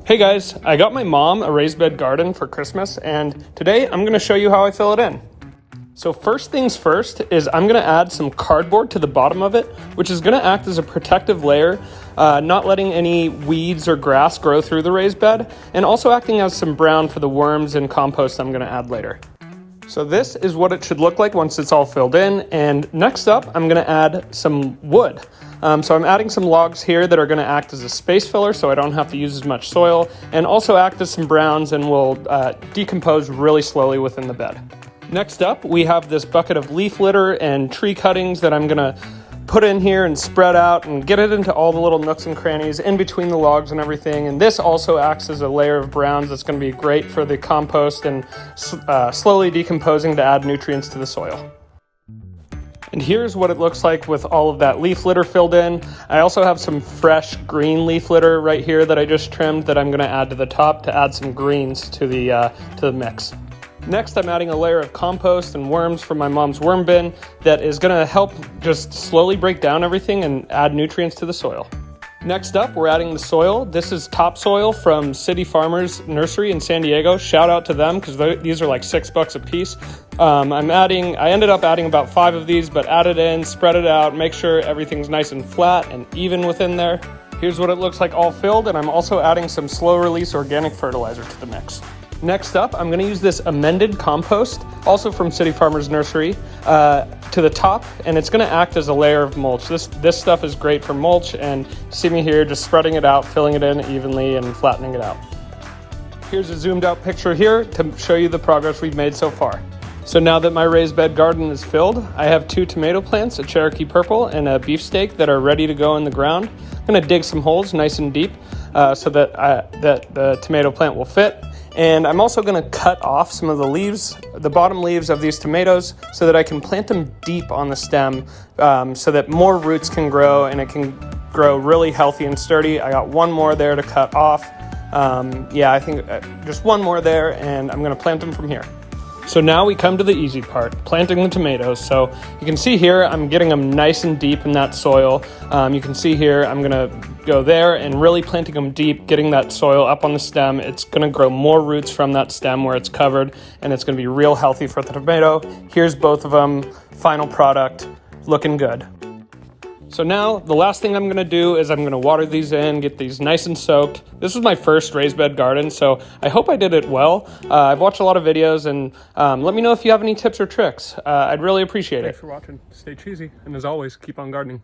Hey guys, I got my mom a raised bed garden for Christmas, and today I'm going to show you how I fill it in. So first things first is I'm going to add some cardboard to the bottom of it, which is going to act as a protective layer, not letting any weeds or grass grow through the raised bed, and also acting as some brown for the worms and compost I'm going to add later. So this is what it should look like once it's all filled in, and next up I'm going to add some wood. So I'm adding some logs here that are going to act as a space filler so I don't have to use as much soil, and also act as some browns and will decompose really slowly within the bed. Next up, we have this bucket of leaf litter and tree cuttings that I'm going to put in here and spread out and get it into all the little nooks and crannies in between the logs and everything. And this also acts as a layer of browns that's going to be great for the compost and slowly decomposing to add nutrients to the soil. And here's what it looks like with all of that leaf litter filled in. I also have some fresh green leaf litter right here that I just trimmed that I'm going to add to the top to add some greens to the mix. Next, I'm adding a layer of compost and worms from my mom's worm bin that is going to help just slowly break down everything and add nutrients to the soil. Next up, we're adding the soil. This is topsoil from City Farmers Nursery in San Diego. Shout out to them because these are like $6 a piece. I ended up adding about 5 of these, but add it in, spread it out, make sure everything's nice and flat and even within there. Here's what it looks like all filled, and I'm also adding some slow release organic fertilizer to the mix. Next up, I'm going to use this amended compost, also from City Farmers Nursery, to the top, and it's going to act as a layer of mulch. This stuff is great for mulch, and see me here just spreading it out, filling it in evenly, and flattening it out. Here's a zoomed out picture here to show you the progress we've made so far. So now that my raised bed garden is filled, I have 2 tomato plants, a Cherokee Purple and a beefsteak that are ready to go in the ground. I'm going to dig some holes nice and deep so that the tomato plant will fit. And I'm also going to cut off some of the leaves, the bottom leaves of these tomatoes, so that I can plant them deep on the stem so that more roots can grow and it can grow really healthy and sturdy. I got one more there to cut off. I think just one more there, and I'm going to plant them from here. So now we come to the easy part, planting the tomatoes. So you can see here, I'm getting them nice and deep in that soil. You can see here, I'm gonna go there and really planting them deep, getting that soil up on the stem. It's gonna grow more roots from that stem where it's covered, and it's gonna be real healthy for the tomato. Here's both of them, final product, looking good. So now the last thing I'm going to do is I'm going to water these in, get these nice and soaked. This was my first raised bed garden, so I hope I did it well. I've watched a lot of videos, and let me know if you have any tips or tricks. I'd really appreciate it. Thanks for watching. Stay cheesy, and as always, keep on gardening.